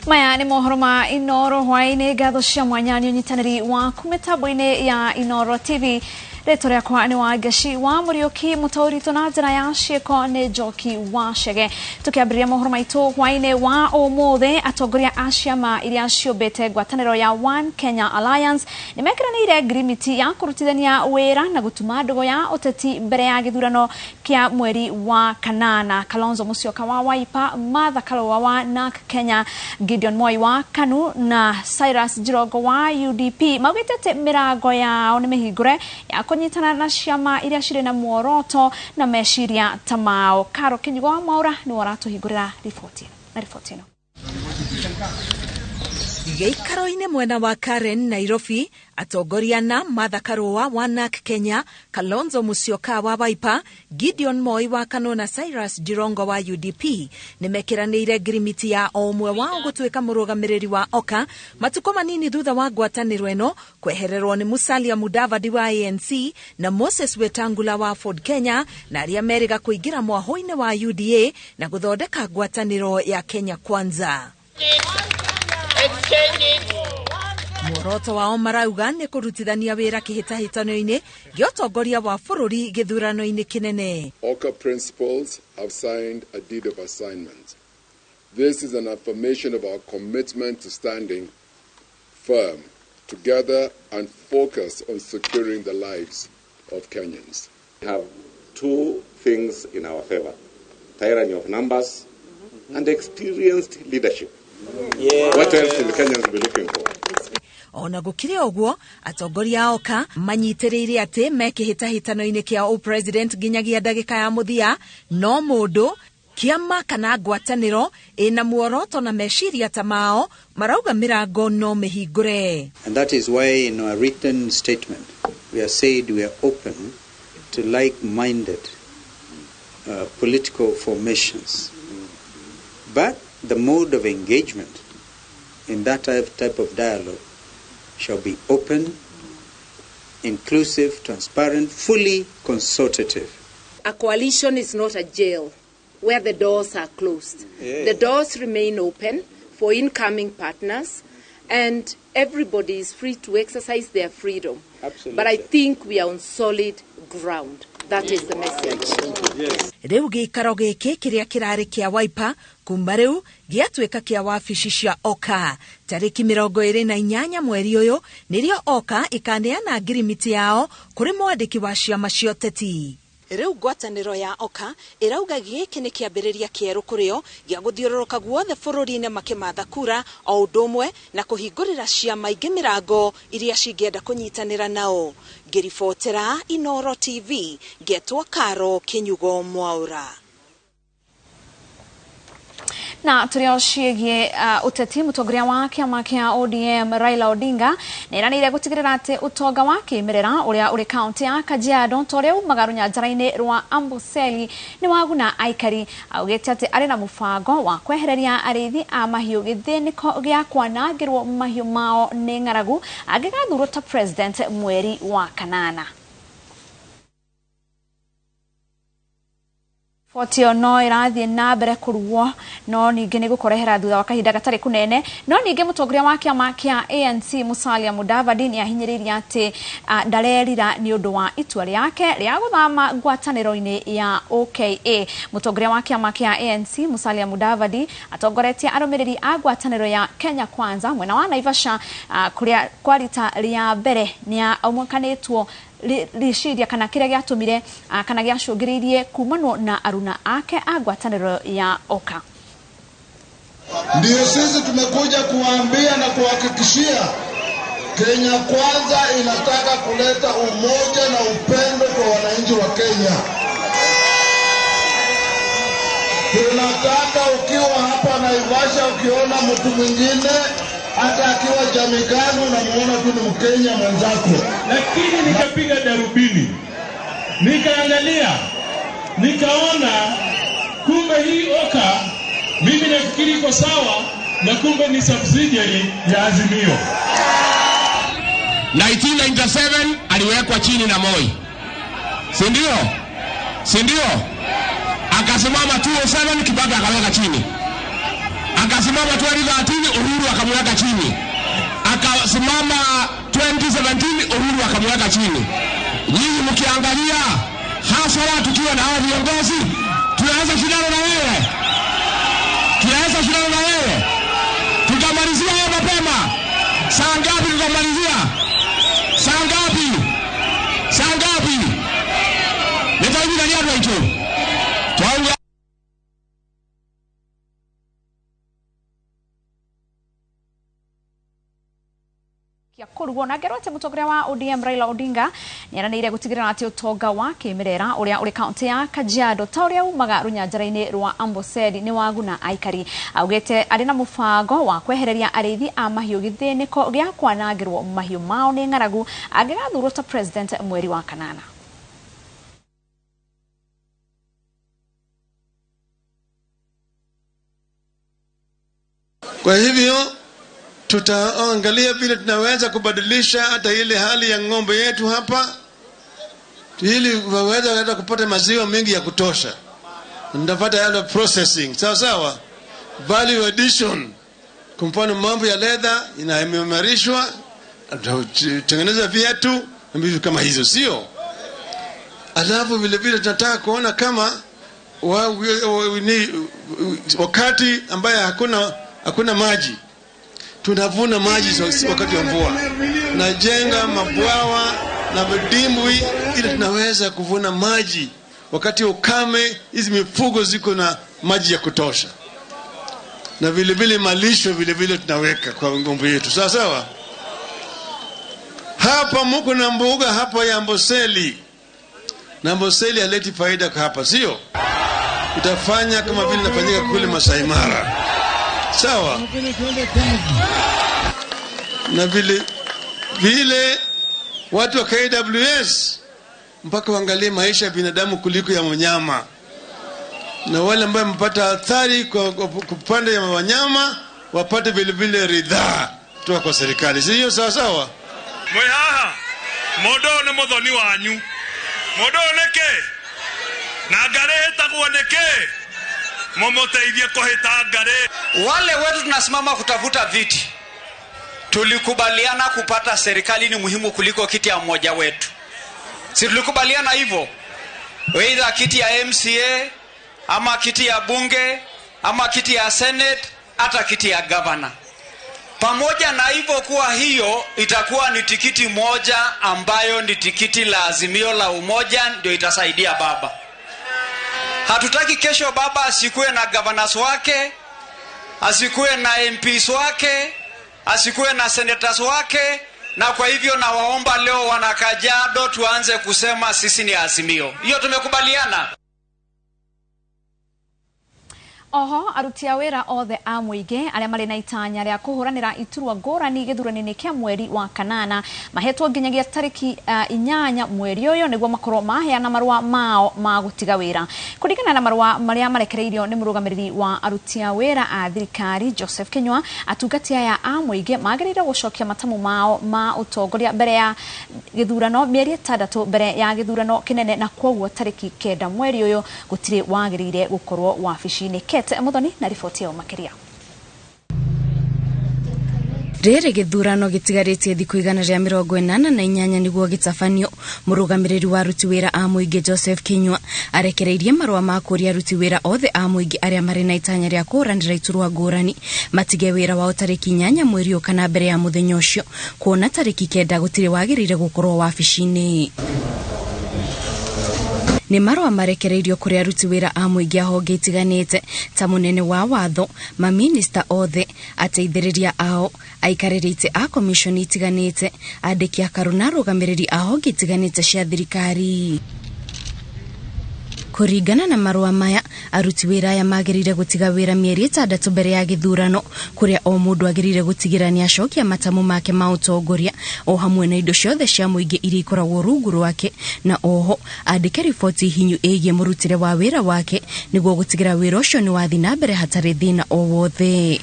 Maya ni mohoro ma Inoro hwaine gatho cia mwanya ni unyitaniri wa kumitaboine ya Inoro TV. Reto riakwa ni wa Gashi wa Murioki mutaurito na njira ya cieko ni Njoki wa Shege. Tukiambiria mohoro maitu hwaine wa omothe atongoria a ciama iria ciumbite ngwataniro ya One Kenya Alliance nimekiranire agreement ya kurutithania wira na gutuma ndogo ya uteti mbere ya githurano kia mweri wa kanana. Kalonzo Musyoka wa Wiper, Martha Karua wa NARC Kenya, Gideon Moi wa KANU na Cyrus Jirongo wa UDP maugitete mirango yao ni mihingure ya kunyitana na ciama iria cire na muoroto na meciria tamao. Karo Kinyugo Mwaura ni waratuhingurira ripoti ino. Geikaro-ine mwena wa Karen, Nairobi, atongoria na Martha Karua wa NARC Kenya, Kalonzo Musyoka wa Wiper, Gideon Moi wa KANU na Cyrus Jirongo wa UDP nimekiranire agreement ya omwe wao gutuika murugamiriri wa OKA matuko manini thutha wa ngwataniro eno kwehererwo ni Musalia Mudavadi wa ANC na Moses Wetangula wa Ford Kenya na aria meriga kuingira mwahoine wa UDA na guthondeka ngwataniro ya Kenya Kwanza. Muoroto wao marauga ni kurutithania wira kihitahitano-ini gia utongoria wa bururi githurano-ini kinene. OKA principals have signed a deed of assignment. This is an affirmation of our commitment to standing firm together and focus on securing the lives of Kenyans. We have two things in our favor: tyranny of numbers and experienced leadership. Yeah. What else will the Kenyans be looking for? Ona gukire ogwo atongoria OKA manyitirire ati mekihitahitano-ini kia president ginyagia ndagika ya muthia no mundu kiama kana ngwataniro ina muoroto na meciria tamao marauga mirango no mihingure. And that is why in our written statement we have said we are open to like-minded political formations, but the mode of engagement in that type of dialogue shall be open, inclusive, transparent, fully consultative. A coalition is not a jail where the doors are closed. Yeah. The doors remain open for incoming partners, and everybody is free to exercise their freedom. Absolutely. But I think we are on solid ground. That is the message. Yes. Riu giikaro giki kiria kirari kia Wiper kuma riu giatuika kia wabici cia OKA tariki 28 mweri uyu nirio OKA ikaneana agreement yao kuri mwandiki wa ciama cia uteti. Riu ngwataniro ya OKA irauga giki ni kiambiriria kieru kurio gia guthiururuka guothe bururi-ini makimatha kura o udumwe na kuhingurira ciama ingi mirango iria cingienda kunyitanira nao. Ngiribotera Inoro TV, getwa Karo Kinyugo Mwaura. Na turio ciigie uteti mutongoria wa kiama kia ODM Raila Odinga niranire gutigirira ati utonga wa kimerera uria uri county ya Kajiado toreu magarunya njara-ini rwa Amboseli ni waguna aikari augite ati ari na mufango wa kwehereria arithi a mahiu githiniko gia kwanangirwo mahiu mao ni ngaragu agigathurwo ta president mweri wa kanana. Fotio no irathie na mbere kuruo no ninge ni gukorehera thutha wa kahinda gatari kunene no ninge mutongoria wa kiama kia ANC Musalia Mudavadi ni ahinyiriria ati ndarerira ni undu wa itua riake ria guthama ngwataniro-ini ya OKA. Mutongoria wa kiama kia ANC Musalia Mudavadi atongoretie arumiriri a ngwataniro ya Kenya Kwanza mwena wa Naivasha kuria kwarita ria mbere ni aumwakanitwo rishiria kana kiria giatumire kana giacungiririe kumanwo na aruna ake a ngwataniro ya OKA. Ndio sisi tumekuja kuwaambia na kuhakikishia Kenya Kwanza inataka kuleta umoja na upendo kwa wananchi wa Kenya. Tunataka ukiwa hapa Naivasha ukiona mtu mwingine hata akiwa jamii gani unamuona tu ni Mkenya mwenzako. Lakini nikapiga darubini, nikaangalia, nikaona kumbe hii OKA mimi nafikiri iko sawa na kumbe ni subsidiary ya Azimio. 1997 aliwekwa chini na Moi. Si ndio? Akasimama 2007 Kibaki akaweka chini. Akasimama 2013 kutoka chini. Nyinyi mkiangalia hasara tukiwa na hawa viongozi, tunaweza shindana na wewe. Tunaweza shindana na wewe. Tutamalizia hapo mapema. Saa ngapi tutamalizia? Saa ngapi? Saa ngapi? Ndio hivi ndani ya hicho. Twaunga kurugwo na ngerwete mutongoria wa ODM Raila Odinga niaranire gutigirira ati utonga wa kimirera uria uri kaunti ya Kajiado ta uria umaga runyanjara-ini rwa Amboseli ni waguna aikari. Augete ari na mubango wa kwehereria arithi a mahiu githiniko gia kwanangirwo mahiu mao ni ng'aragu angigathurwo ta president mweri wa kanana. Kwa hivyo tutaangalia vile tunaweza kubadilisha hata ile hali ya ng'ombe yetu hapa ili waweze hata kupata maziwa mengi ya kutosha. Ndapata yale processing sawa sawa, value addition. Kwa mfano mambo ya leather inaimarishwa, tutengeneza viatu na vitu kama hizo, sio? Alafu vile vile tunataka kuona kama wakati ambaye hakuna maji, tunavuna maji wakati wa mvua. Najenga mabwawa na vidimbwi ili tunaweza kuvuna maji wakati ukame, hizi mifugo ziko na maji ya kutosha. Na vile vile malisho vile vile tunaweka kwa ng'ombe yetu. Sawa sawa? Hapa mko na mbuga hapa ya Amboseli. Na Amboseli haleti faida kwa hapa, sio? Utafanya kama vile nafanyika kule Masai Mara. Sawa? Na vile watu wa KWS mpaka waangalie maisha ya binadamu kuliko ya wanyama. Na wale ambao mpata athari kwa kupanda ya wanyama wapate vile vile ridhaa kutoka kwa serikali. Sio sawa sawa? Mwehaha modo ne modhoni wanyu. Modo neke. Na gare hetakuwa neke. Momoteithie koheta gare. Wale wetu tunasimama kutafuta viti. Tulikubaliana kupata serikali ni muhimu kuliko kiti ya mmoja wetu. Si tulikubaliana hivyo? Either kiti ya MCA ama kiti ya bunge ama kiti ya Senate hata kiti ya governor. Pamoja na hivyo kuwa hiyo itakuwa ni tikiti moja ambayo ni tikiti la Azimio la Umoja ndio itasaidia baba. Hatutaki kesho baba asikuwe na governors wake, asikuwe na MPs wake, asikuwe na senators wake, na kwa hivyo na waomba leo wana Kajiado tuanze kusema sisi ni Azimio. Hiyo tumekubaliana. Oho aruti a wira othe a muige aria mari na itanya ria kuhuranira iturwa ngurani githurani-ini kia mweri wa kanana mahetwo nginyagia tariki 8 mweri uyu niguo makorwo maheana marua mao ma gutiga wira. Kuringana na marua maria marekereirio ni murugamiriri wa aruti a wira a thirikari Joseph Kinyua, atungati aya a muige magirire gucokia matamu mao ma utongoria mbere ya githurano mieri 6 mbere ya githurano kinene, na kwoguo tariki 9 mweri uyu gutire wagirire gukorwo wabici-ini. Muthoni na ripoti ya makiria. Rere githurano gitigarĩtie thikũ 188 niguo gitafanio. Murugamiriri wa aruti wira a muingi Joseph Kinyua arekereirie marua ma kũria aruti wira othe a muingi aria mari na itanya ria kũranĩra iturwa ngũrani matige wira wao tariki 8 mweri ũyũ kana mbere ya muthenya ũcio, kuona tariki 9 gutire wagĩrĩire gũkorwo wabici-ini. Ni marua marekereirio kuri aruti wira a muingi a honge itiganite ta munene wa watho, maminista othe, ateithĩrĩria ao, aikarĩrĩte a komishoni itiganite, andĩki a karuna arugamiriri a honge itiganite cia thirikari. Kuringana na marua maya, aruti wira aya magĩrĩire gutiga wira mieri 6 mbere ya githurano, kuria o mundu agĩrĩire gutigirania acokia matamu make ma utongoria o hamwe na indo ciothe cia muingi iria ikoragwo rungu rwake, na oho andike riboti hinyu ĩgiĩ murutire wa wira wake niguo gutigira wira ũcio ni wathi na mbere hatarĩ thĩna o wothe.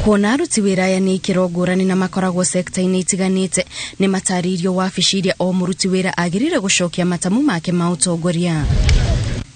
Kuona aruti wira aya ni ikĩro ngũrani na makoragwo sekta-inĩ itiganite, ni mataririo wabici iria o muruti wira agĩrĩire gucokia matamu make ma utongoria.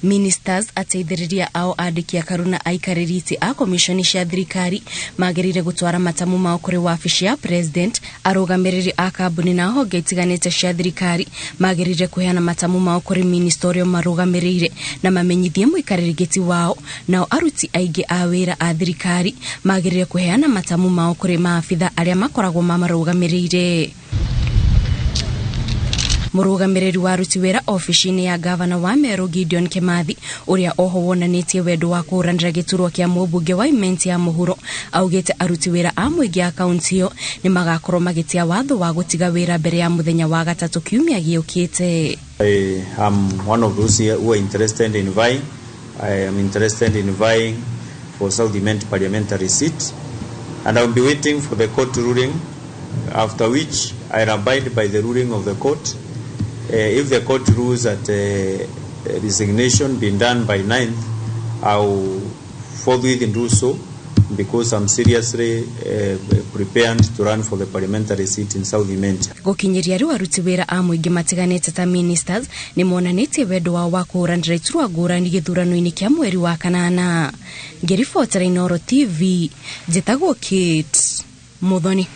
Ministers ateithĩrĩria ao andĩki a karuna aikarĩri iti a komishoni cia thirikari magĩrĩire gũtwara matamu mao kũrĩ wabici ya president. Arũgamĩrĩri a kambuni na honge itiganĩte cia thirikari magĩrĩire kũheana matamu mao kũrĩ ministorio marũgamĩrĩire na mamenyithie mũikarĩri gĩtĩ wao. Nao aruti aingĩ a wĩra a thirikari magĩrĩire kũheana matamu mao kũrĩ maabitha arĩa makoragwo mamarũgamĩrĩire. Mũrũgamĩrĩri wa aruti wĩra ofici-inĩ ya gavana wa Meru Gideon Kimathi ũrĩa oho wonanĩtie wendo wa kũranĩra gĩturwa kĩa mũmbunge wa Imenti ya mũhuro augĩte aruti wĩra a mũingĩ a kaunti ĩyo nĩ magakorwo magĩtia watho wa gũtiga wĩra mbere ya mũthenya wa gatatũ kiumia gĩũkĩte. I am one of those who are interested in vying. I am interested in vying for South Imenti Parliamentary seat, and I will be waiting for the court ruling, after which I abide by the ruling of the court. If the court rules that resignation being done by 9th, I will forthwith do so, because I'm seriously prepared to run for the parliamentary seat in South Imenti. Gũkinyĩria rĩu aruti wĩra a mũingĩ matiganĩte ta ministers nĩ monanĩtie wendo wao wa kũranĩra iturwa ngũrani gĩthurano-inĩ kĩa mweri wa kanana. Ngĩribotera Inooro TV, njĩtagwo Kate Muthoni.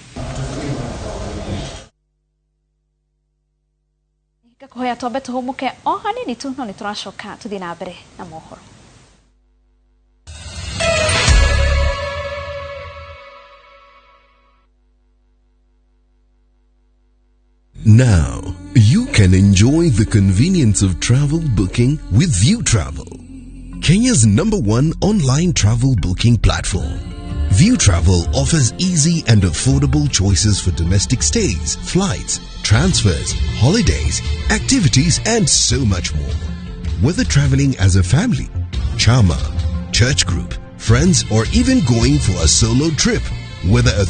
Kuhoya twambe tuhumuke o hanini tu no nĩtũracoka tuthi na mbere na mohoro. Now, you can enjoy the convenience of travel booking with View Travel, Kenya's #1 online travel booking platform. View Travel offers easy and affordable choices for domestic stays, flights, transfers, holidays, activities, and so much more. Whether traveling as a family, chama, church group, friends, or even going for a solo trip, whether a